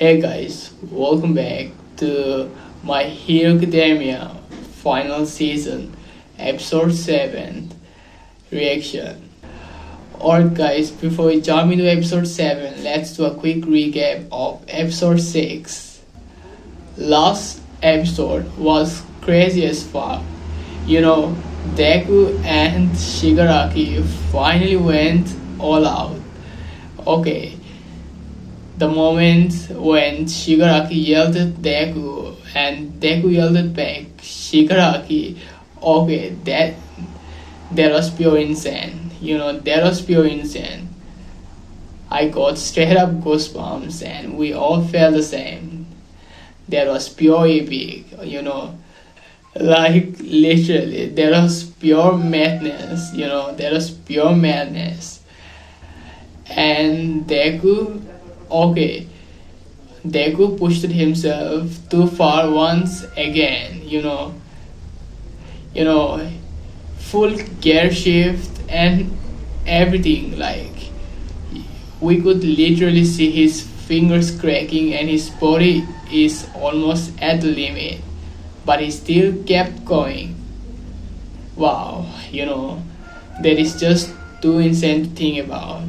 Hey guys, welcome back to My Hero Academia final season, episode 7 reaction. Alright guys, before we jump into episode 7, let's do a quick recap of episode 6. Last episode was crazy as fuck. Deku and Shigaraki finally went all out. Okay, the moment when Shigaraki yelled at Deku and Deku yelled at back Shigaraki, okay, that was pure insane. That was pure insane. I got straight up goosebumps and we all felt the same. That was pure epic, like literally, that was pure madness, that was pure madness. And Deku, okay, Deku pushed himself too far once again, full gear shift and everything. Like, we could literally see his fingers cracking and his body is almost at the limit, but he still kept going. Wow, that is just too insane to think about.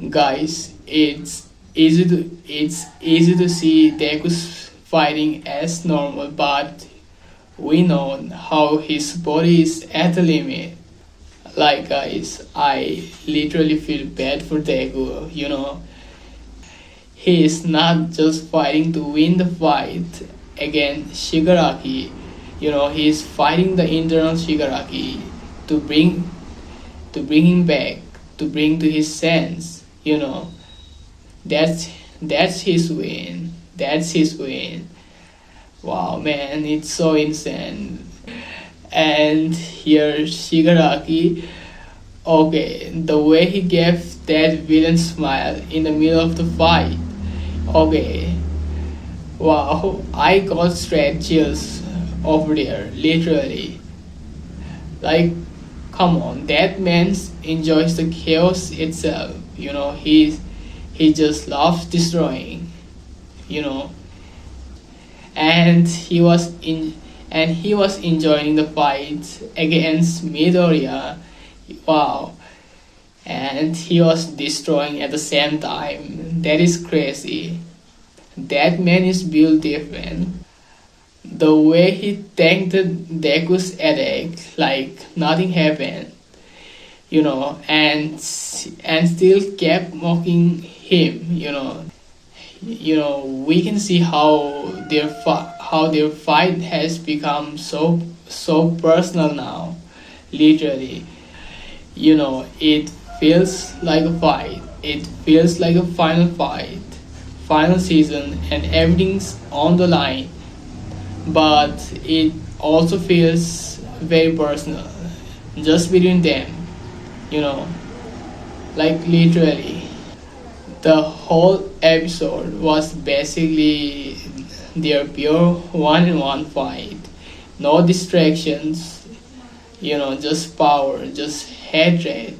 Guys, it's easy to see Deku's fighting as normal, but we know how his body is at the limit. Like guys, I literally feel bad for Deku, He is not just fighting to win the fight against Shigaraki, he is fighting the internal Shigaraki to bring him back, to bring to his sense. That's his win. That's his win. Wow, man, it's so insane. And here Shigaraki, okay, the way he gave that villain smile in the middle of the fight, okay, wow, I got straight chills over there, literally. Like, come on, that man enjoys the chaos itself. He just loves destroying. And he was enjoying the fight against Midoriya. Wow, and he was destroying at the same time. That is crazy. That man is built different. The way he tanked Deku's attack like nothing happened, and still kept mocking him. We can see how their fight has become so personal now. Literally, it feels like a fight. It feels like a final fight, final season, and everything's on the line. But it also feels very personal, just between them. Like literally. The whole episode was basically their pure one-on-one fight. No distractions, just power, just hatred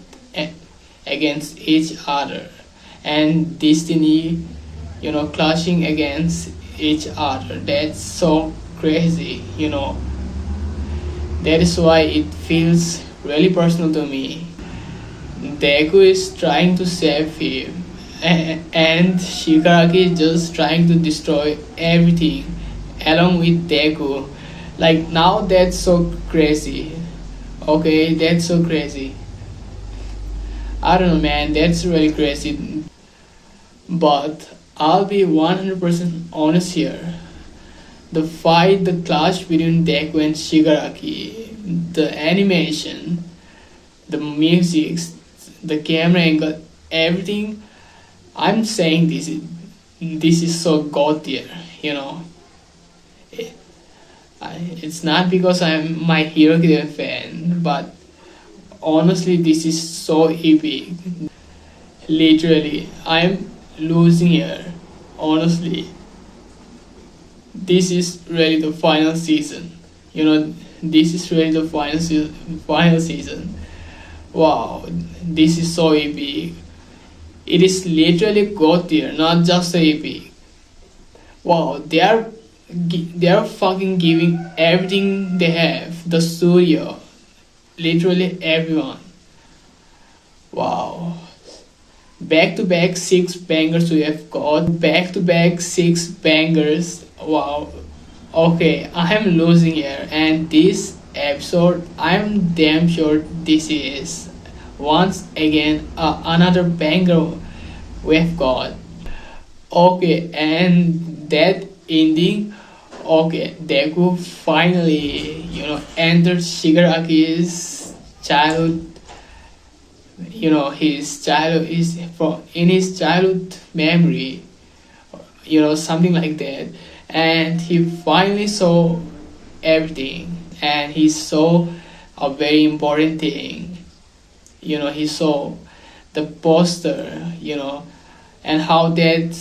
against each other. And destiny, clashing against each other. That's so crazy, That is why it feels really personal to me. Deku is trying to save him, and Shigaraki is just trying to destroy everything along with Deku. Like, now that's so crazy. Okay, that's so crazy. I don't know, man, that's really crazy. But I'll be 100% honest here. The fight, the clash between Deku and Shigaraki, the animation, the music, the camera angle, everything, I'm saying this is so god tier, It's not because I'm My Hero Academia fan, but honestly, this is so epic. Literally, I'm losing here. Honestly, this is really the final season. This is really the final season. Wow, this is so epic. It is literally god tier, not just epic. Wow, they are fucking giving everything they have. The studio, literally everyone. Wow. Back to back six bangers we have got. Back to back six bangers. Wow. Okay, I am losing here, and this episode, I'm damn sure this is once again another banger we've got. Okay, and that ending. Okay, Deku finally, entered Shigaraki's childhood. His childhood is from in his childhood memory, something like that. And he finally saw everything, and he saw a very important thing. He saw the poster, and how that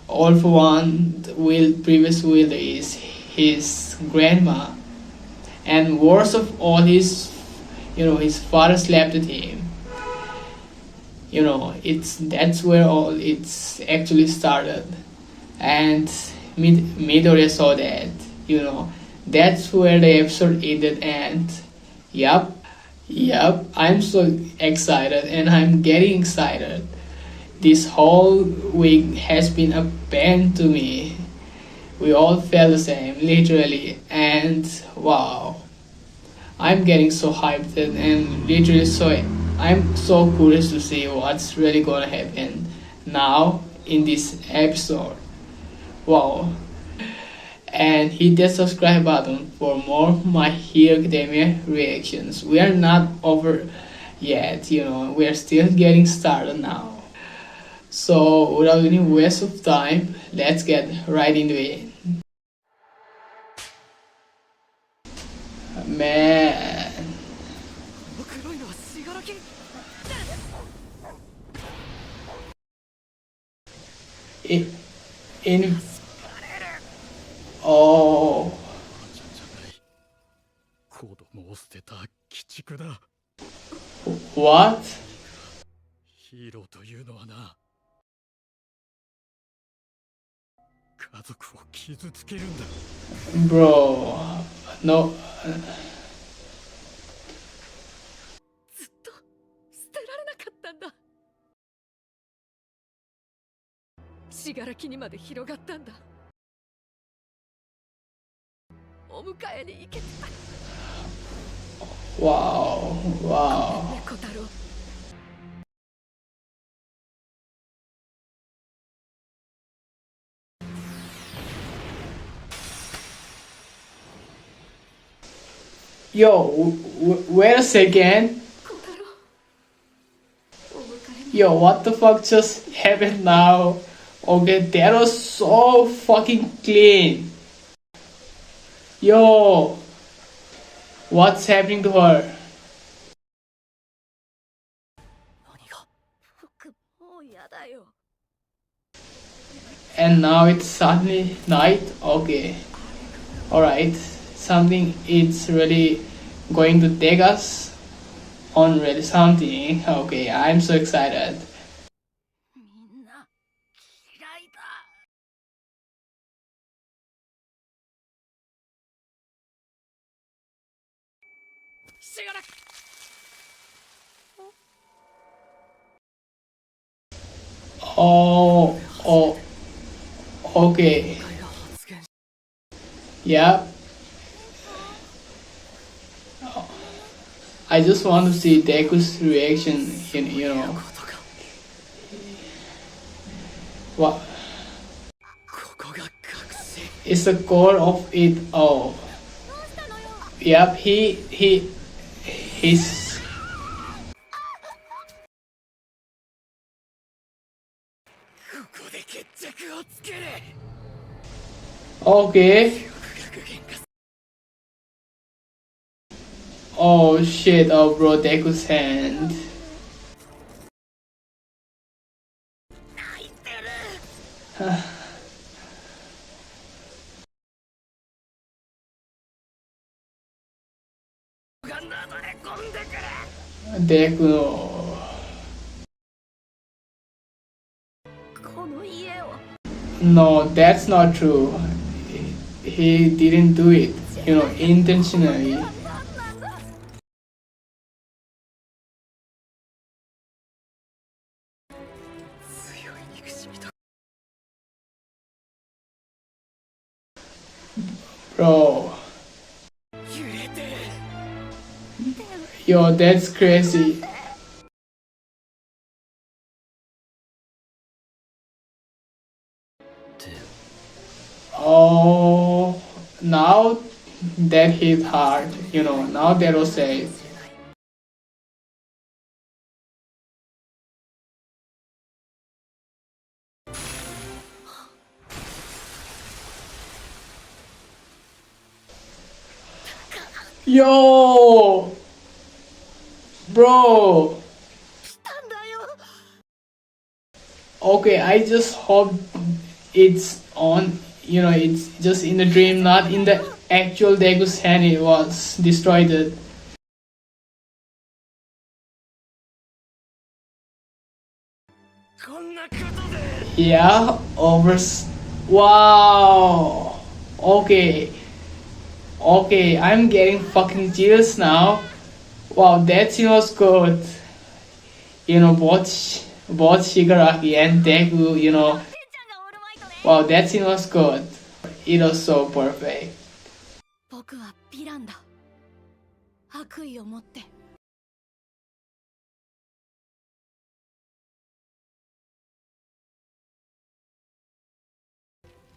all for one will previous will is his grandma, and worst of all, his father slept with him. It's that's where all it's actually started. And Midoriya saw that. That's where the episode ended. And yup, I'm so excited, and I'm getting excited. This whole week has been a pain to me. We all felt the same, literally. And wow, I'm getting so hyped, and literally I'm so curious to see what's really gonna happen now in this episode. Wow. And hit that subscribe button for more My Hero Academia reactions. We are not over yet, we are still getting started now. So without any waste of time, let's get right into it. Man. It, in oh, 子供を捨てた鬼畜だ。 what? ヒーローというのはな、家族を傷つけるんだ。 Bro, no. ずっと捨てられなかったんだ。信楽にまで広がったんだ。お迎えに行けてた。 Wow. 猫太郎。 Yo, wait a second. Yo, what the fuck just happened now? Okay, that was so fucking clean. Yo, what's happening to her? And now it's suddenly night. Okay, alright. Something it's really going to take us on really something. Okay, I'm so excited. Oh, okay. Yeah. I just want to see Deku's reaction, What? It's the core of it all. Yep, he's... Okay. Oh shit, oh bro, Deku's hand. Deku no. この家を No, that's not true. He didn't do it, intentionally. Bro, yo, that's crazy. Oh, now that hit hard, now that was safe. Yo, bro. Okay, I just hope it's on, it's just in the dream, not in the actual Degu's hand it was destroyed. Yeah, wow. Okay, I'm getting fucking chills now. Wow, that scene was good. Both Shigaraki and Deku, wow, that scene was good. It was so perfect. 僕はヴィランだ。悪意を持って。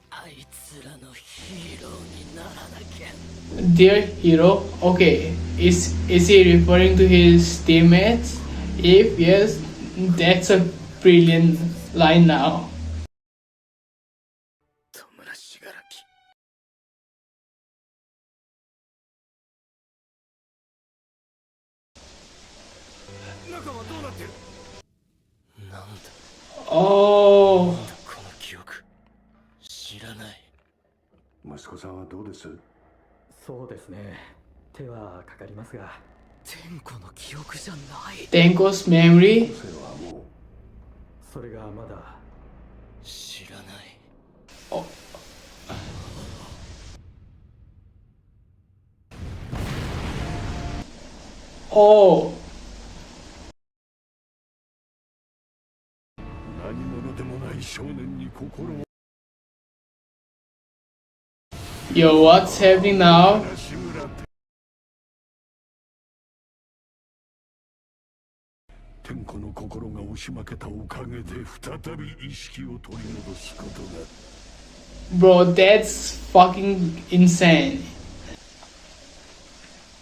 あいつらのヒーローにならなきゃ。Dear hero, okay, is he referring to his teammates? If yes, that's a brilliant line now. 戸村信楽。中はどうなってる？なんだ Oh, この記憶。知らない。息子さんはどうです？そうですね。手はかかりますが。天子の記憶じゃない。 Tenko's memory? それはもうそれがまだ。知らない。 Oh, 何者でもない少年に心を yo, what's happening now? 志村天子の心が押し負けたおかげで再び意識を取り戻すことが Bro, that's fucking insane.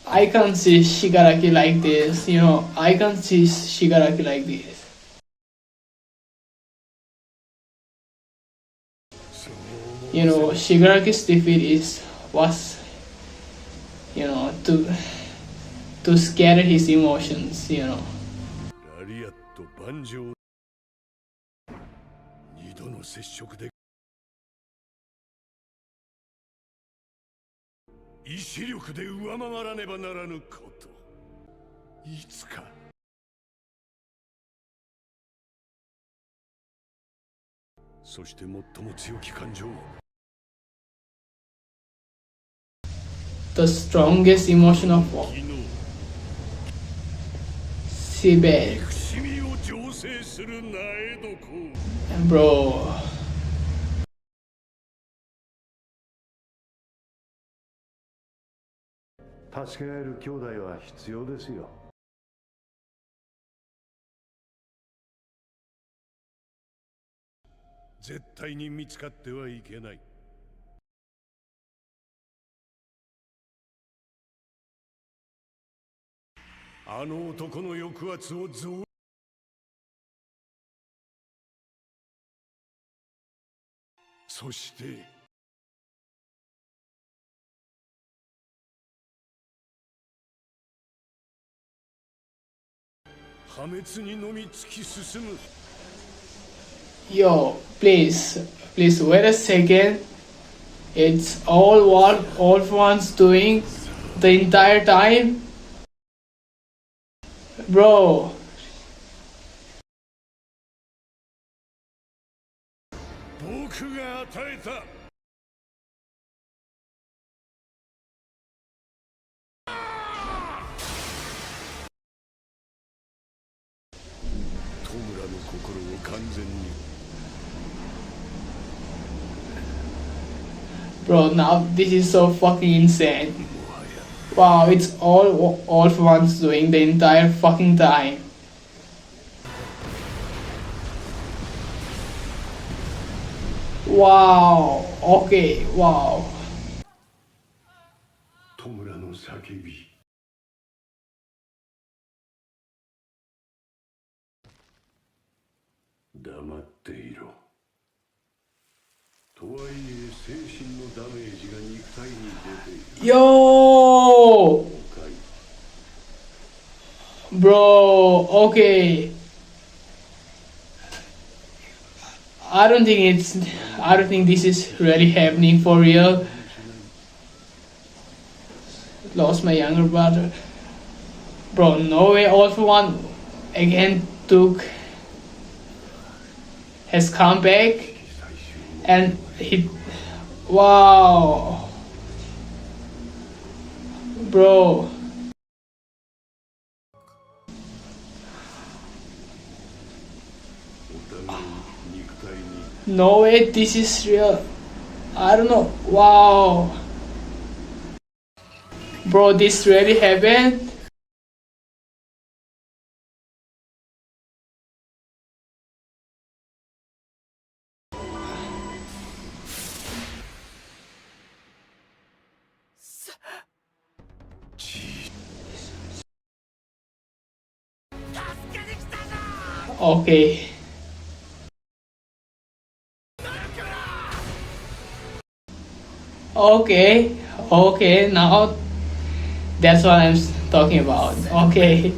I can't see Shigaraki like this, I can't see Shigaraki like this. Shigaraki's defeat was to scatter his emotions. ラリアット万丈二度の接触で意志力で上回らねばならぬこといつかそして最も強き感情 The strongest emotion of all. 昨日 Sibet, 憎しみを醸成する苗床 bro. 助け合える兄弟は必要ですよ絶対に見つかってはいけないあの男の抑圧を増そして破滅にのみ突き進む Yo, please wait a second. It's all what All For One's doing the entire time? Bro. 僕が与えた。戸村の心を完全に。 Bro, now this is so fucking insane. Wow, it's all for one's doing the entire fucking time. Wow, okay, wow. 戸村の叫び。黙っていろ。とはいえ精神のダメージが肉体に出ている。Yo! Bro, okay. I don't think this is really happening for real. Lost my younger brother. Bro, no way. All for one again has come back and he. Wow. Bro. No way, this is real. I don't know. Wow. Bro, this really happened? Okay. Okay, now that's what I'm talking about. Okay.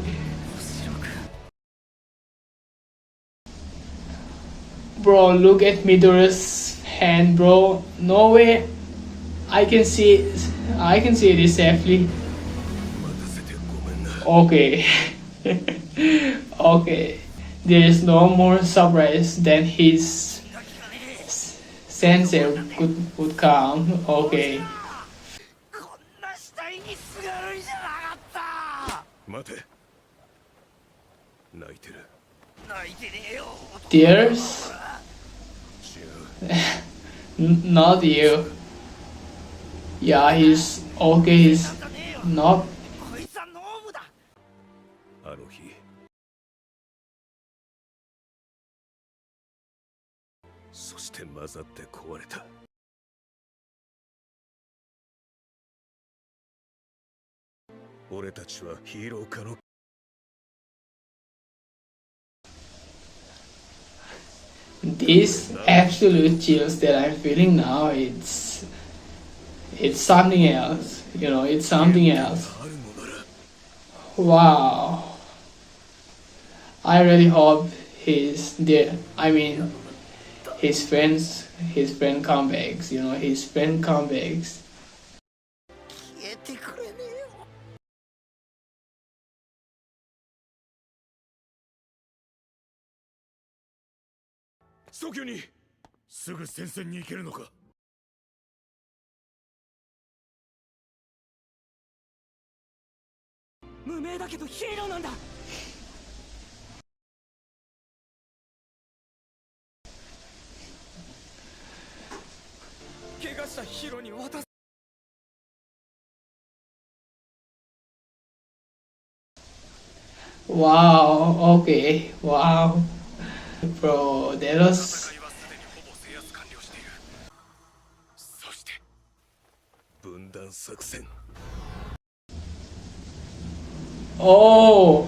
Bro, look at Midori's hand, bro. No way. I can see it safely. Okay. Okay. There is no more surprise than his sensei would come. Okay. こんな死体にすがるんじゃなかった。待て。泣いてる。泣いてねえよ。 Tears? Not you. Yeah, he's okay. He's not. こいつはノームだ。あの日。そして混ざって壊れた。俺たちはヒーロー化の。 These absolute chills that I'm feeling now, it's something else. You know, it's something else. Wow. I really hope he's there. I mean, his friend comebacks. You know, his friend comebacks. 消えてくれねえよ。 早急にすぐ戦線に行けるのか。無名だけどヒーローなんだ。怪我したヒーローに渡す。 Wow. Okay. Wow. Bro, that was. そして分断作戦。 Oh.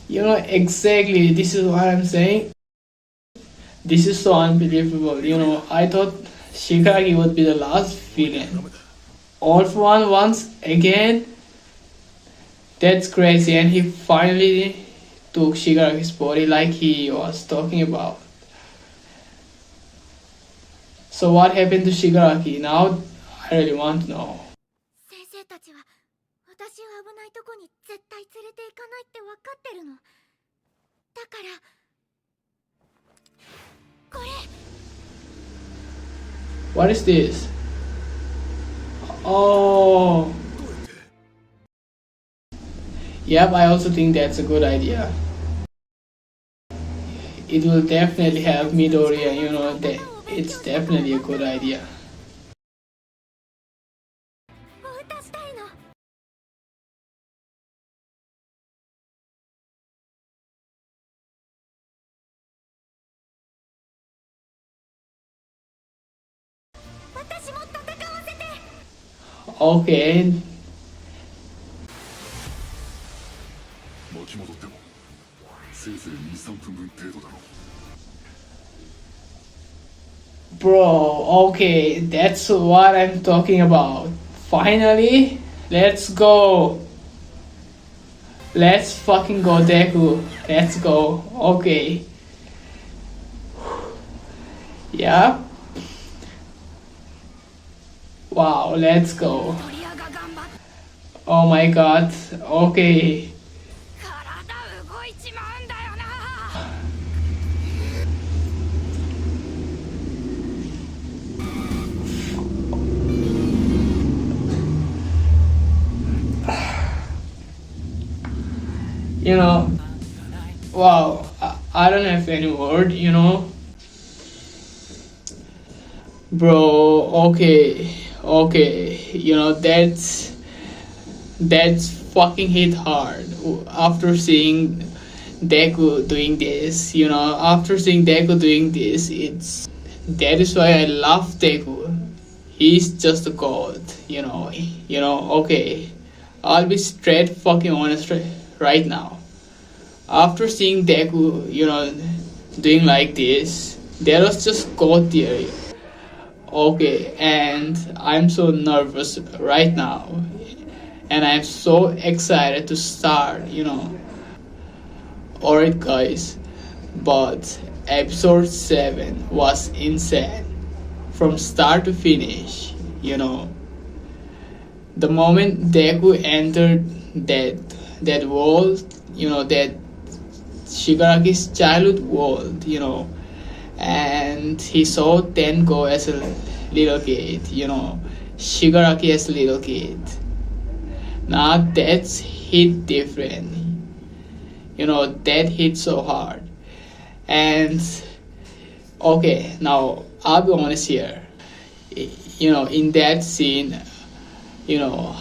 You know, exactly, this is what I'm saying. This is so unbelievable. You know, I thought Shigaraki would be the last villain. All for one once again. That's crazy. And he finally took Shigaraki's body like he was talking about. So what happened to Shigaraki? Now I really want to know. 先生たちは私を危ないとこに絶対連れて行かないって分かってるの。だからこれ What is this? Oh. Yep, I also think that's a good idea. It will definitely help Midoriya, you know, that it's definitely a good idea. お歌したいの。私も戦わせて。 Okay. 巻き戻ってもせいぜい2、3分分程度だろう。 Bro, okay, that's what I'm talking about. Finally, let's go. Let's fucking go, Deku. Let's go. Okay. Yeah. Wow, let's go. トリアが頑張って Oh my god. Okay. 体動いちまうんだよな。 You know, wow, I don't have any word, you know. Bro, okay, you know, that's fucking hit hard after seeing Deku doing this, you know, after seeing Deku doing this, that is why I love Deku. He's just a god, you know, okay, I'll be straight fucking honest right now. After seeing Deku, you know, doing like this, that was just god tier. Okay, and I'm so nervous right now, and I'm so excited to start, you know. Alright guys, but episode 7 was insane from start to finish, you know. The moment Deku entered that world, you know, that Shigaraki's childhood world, you know, and he saw Tenko as a little kid, you know, Shigaraki as a little kid. Now that's hit different, you know, that hit so hard. And okay, now I'll be honest here, you know, in that scene, you know,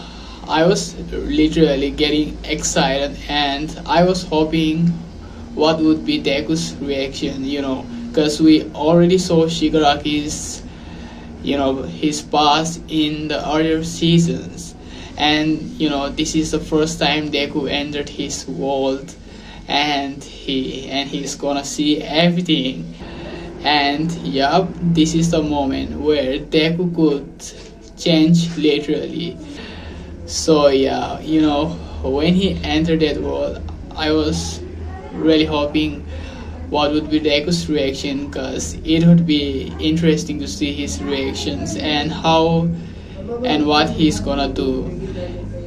I was literally getting excited and I was hoping what would be Deku's reaction, you know, because we already saw Shigaraki's, you know, his past in the earlier seasons, and you know, this is the first time Deku entered his world, and he's gonna see everything, and yup, this is the moment where Deku could change literally. So yeah, you know, when he entered that world, I was really hoping what would be Deku's reaction, because it would be interesting to see his reactions and how and what he's gonna do.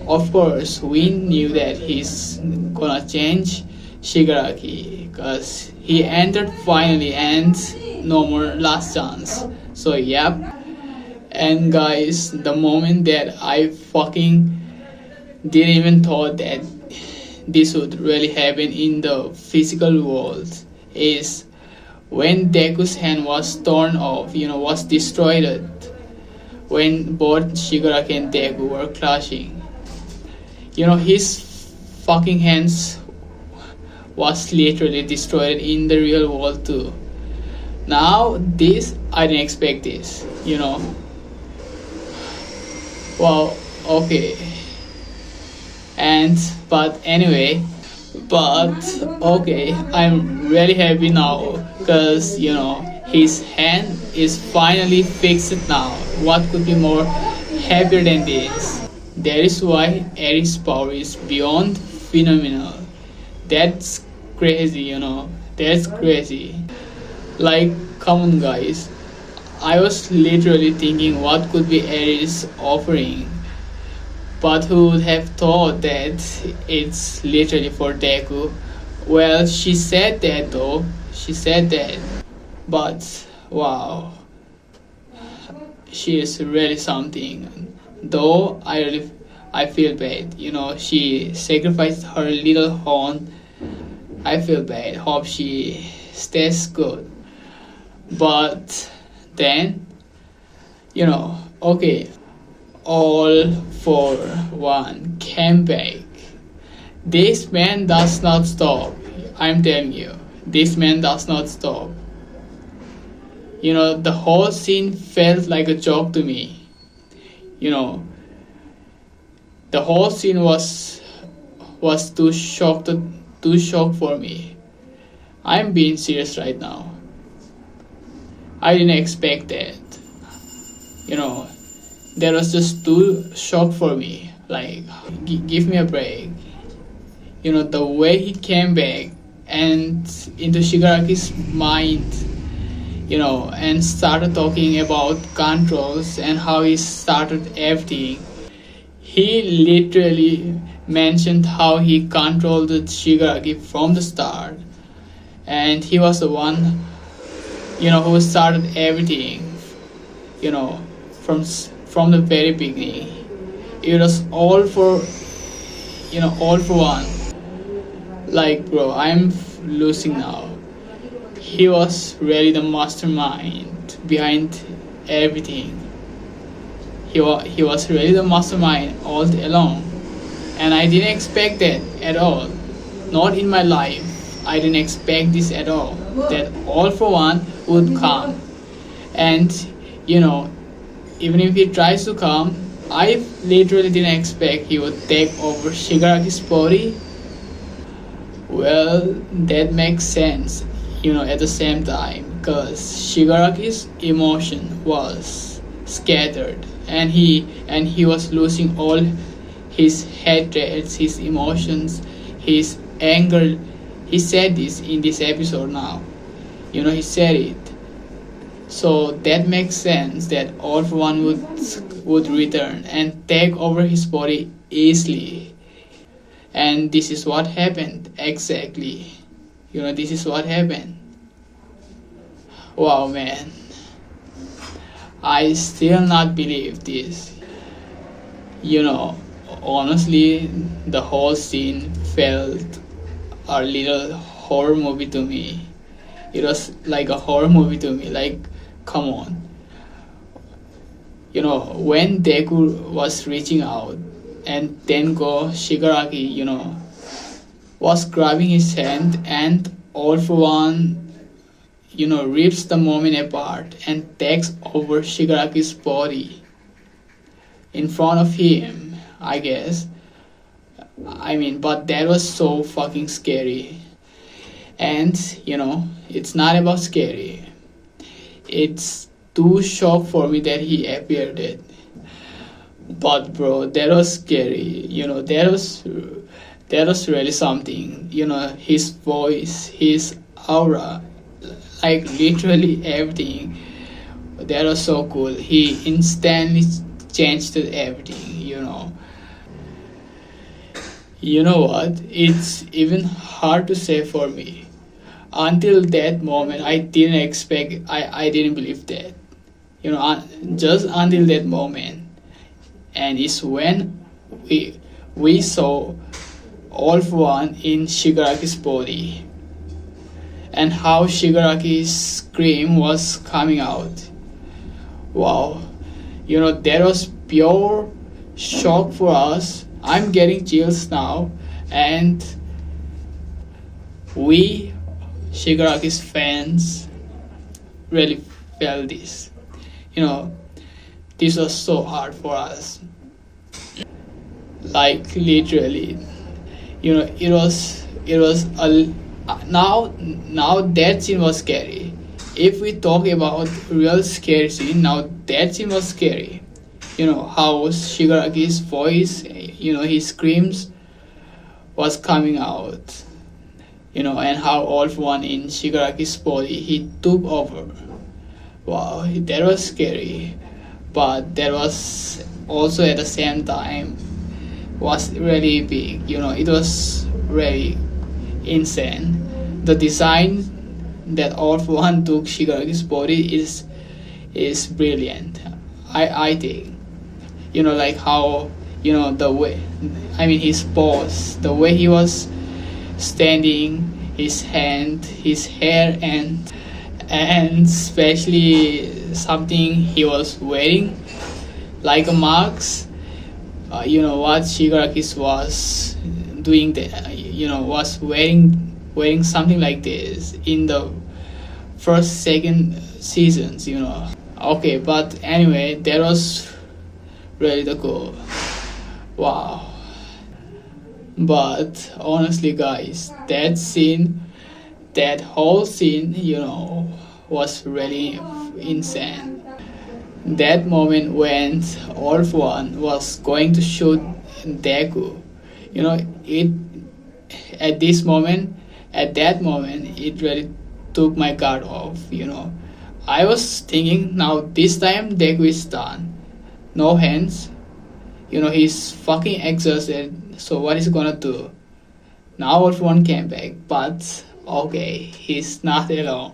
Of course, we knew that he's gonna change Shigaraki because he entered finally and no more last chance. So yep. And guys, the moment that I fucking didn't even thought that this would really happen in the physical world is when Deku's hand was torn off, you know, was destroyed when both Shigaraki and Deku were clashing. You know, his fucking hands was literally destroyed in the real world too. Now this, I didn't expect this, you know. Wow, okay. And but anyway, but okay, I'm really happy now because you know his hand is finally fixed now. What could be more happier than this? That is why Aries' power is beyond phenomenal. That's crazy, you know. That's crazy. Like, come on, guys. I was literally thinking what could be Aries offering. But who would have thought that it's literally for Deku? Well, she said that though. She said that. But wow, she is really something. Though I feel bad. She sacrificed her little horn. I feel bad. Hope she stays good. But then, okay, all for one came back. This man does not stop. I'm telling you, this man does not stop. The whole scene felt like a joke to me. The whole scene was too shocked for me. I'm being serious right now. I didn't expect that. That was just too shock for me. Like, give me a break. The way he came back and into Shigaraki's mind, and started talking about controls and how he started everything. He literally mentioned how he controlled Shigaraki from the start, and he was the one, who started everything, from the very beginning. It was all for one. Like, bro, I'm losing now. He was really the mastermind behind everything. He was really the mastermind all along. And I didn't expect that at all. Not in my life. I didn't expect this at all. That all for one would come. And, even if he tries to come, I literally didn't expect he would take over Shigaraki's body. Well, that makes sense, at the same time, because Shigaraki's emotion was scattered, and he was losing all his hatred, his emotions, his anger. He said this in this episode now. He said it. So that makes sense that All for One would return and take over his body easily. And this is what happened exactly. This is what happened. Wow, man. I still not believe this. Honestly, the whole scene felt a little horror movie to me. It was like a horror movie to me. Like, come on. When Deku was reaching out and Tenko Shigaraki, was grabbing his hand, and All for One, rips the moment apart and takes over Shigaraki's body in front of him, I guess. But that was so fucking scary. And, it's not about scary. It's too shock for me that he appeared it. But bro, that was scary. That was really something. His voice, his aura, like literally everything. That was so cool. He instantly changed everything. You know what? It's even hard to say for me. Until that moment, I didn't expect. I didn't believe that. Just until that moment. And it's when we saw All for One in Shigaraki's body, and how Shigaraki's scream was coming out. Wow, that was pure shock for us. I'm getting chills now, and we Shigaraki's fans really felt this. This was so hard for us. Like literally, it was a now that scene was scary. If we talk about real scary scene, now that scene was scary. How Shigaraki's voice, his screams was coming out. And how All for One in Shigaraki's body, he took over. Wow, that was scary. But that was also at the same time was really big. It was really insane. The design that All For One took Shigaraki's body is brilliant. I think. Like how the way, I mean, his pose, the way he was standing, his hand, his hair, and especially something he was wearing like a mask. What Shigaraki was doing there, was wearing something like this in the first second seasons. Okay, but anyway, that was really the goal. Wow. But honestly, guys, that whole scene, was really insane. That moment when All For One was going to shoot Deku, it at that moment, it really took my guard off. I was thinking, now this time Deku is done, no hands. He's fucking exhausted. So what is he gonna do? Now All For One came back, but okay, he's not alone.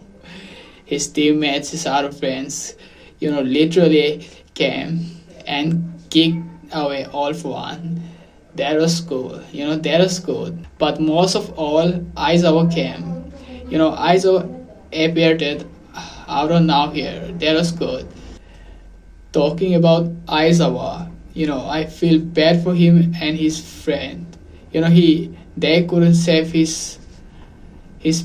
His teammates, his other friends, literally came and kicked away All For One. That was cool. That was good. But most of all, Aizawa came. Aizawa appeared out of nowhere. That was good. Talking about Aizawa, I feel bad for him and his friend. They couldn't save his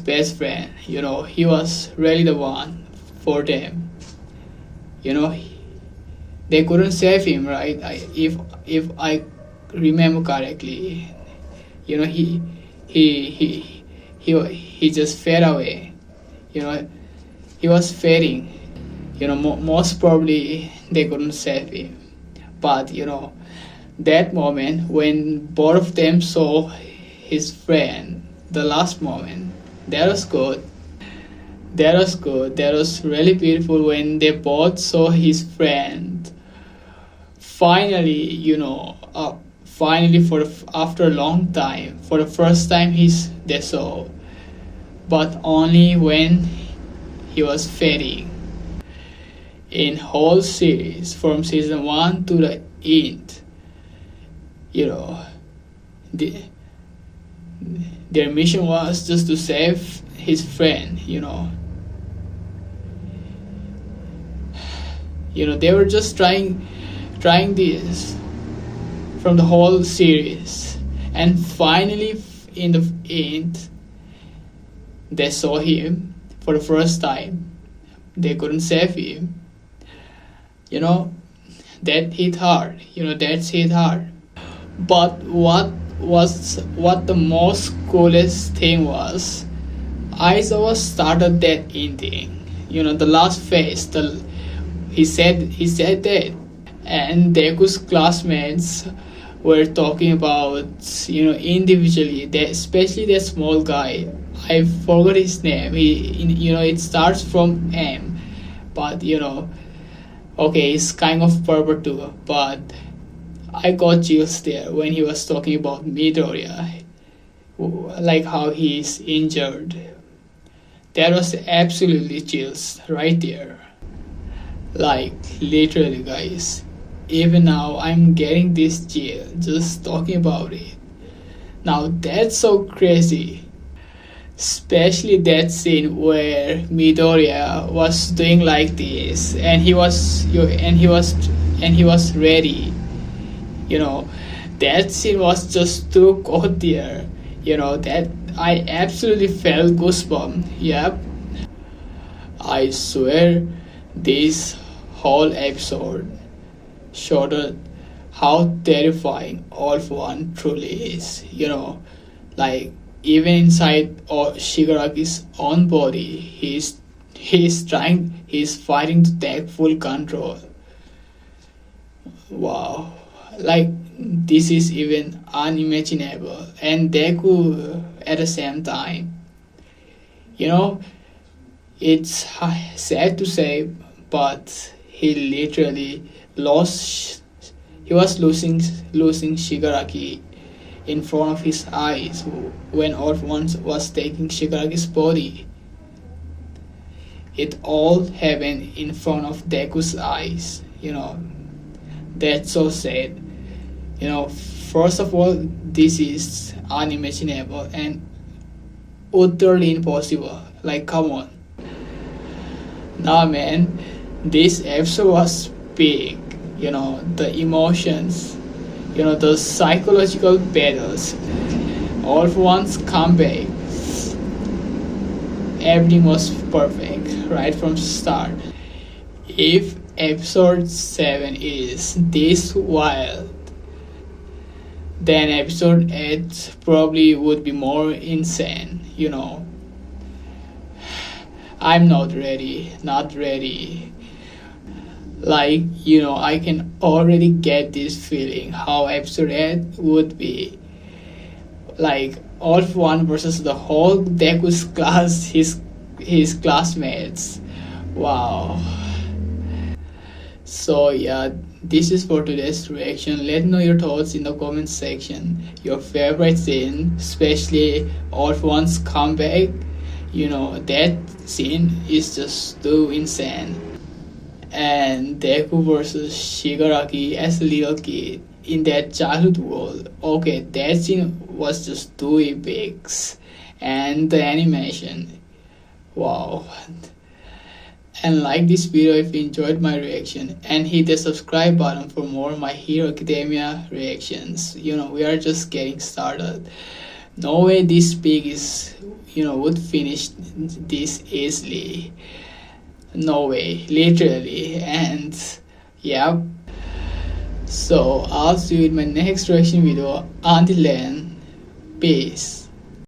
best friend. He was really the one for them. They couldn't save him, right? If I remember correctly, he just fade away. He was fading. Most probably they couldn't save him. But that moment when both of them saw his friend, the last moment, that was good. That was good. That was really beautiful when they both saw his friend. Finally, finally after a long time, for the first time they saw, but only when he was fading. In whole series from season 1 to the end, their mission was just to save his friend. They were just trying this from the whole series, and finally in the end they saw him for the first time. They couldn't save him. That hit hard. That's hit hard. But what the most coolest thing was, Aizawa started that ending. The last phase. He said that, and Deku's classmates were talking about individually. Especially that small guy. I forgot his name. It starts from M, but okay, he's kind of purple too, but I got chills there when he was talking about Midoriya, like how he's injured. That was absolutely chills right there. Like, literally, guys. Even now, I'm getting this chill just talking about it. Now, that's so crazy. Especially that scene where Midoriya was doing like this, and he was ready. That scene was just too good there. That I absolutely felt goosebumps. Yep. I swear, this whole episode showed how terrifying All For One truly is. Like, even inside Shigaraki's own body, he's fighting to take full control. Wow, like, this is even unimaginable. And Deku at the same time. It's sad to say, but he literally lost he was losing Shigaraki in front of his eyes when All for One was taking Shigaraki's body. It all happened in front of Deku's eyes. That's so sad. First of all, this is unimaginable and utterly impossible. Like, come on. Nah, man, this episode was big. The emotions, the psychological battles, All for One's comeback. Everything was perfect right from start. If episode 7 is this wild, then episode 8 probably would be more insane. I'm not ready. Like, I can already get this feeling how episode 8 would be. Like, All for One versus the whole Deku's class, his classmates. Wow. So yeah, this is for today's reaction. Let me know your thoughts in the comment section. Your favorite scene, especially All for One's comeback. That scene is just too insane. And Deku versus Shigaraki as a little kid in that childhood world. Okay, that scene was just too epic. And the animation, wow. And like this video if you enjoyed my reaction, and hit the subscribe button for more My Hero Academia reactions. We are just getting started. No way this big is would finish this easily. No way, literally. And yeah, so I'll see you in my next reaction video. Until then, peace.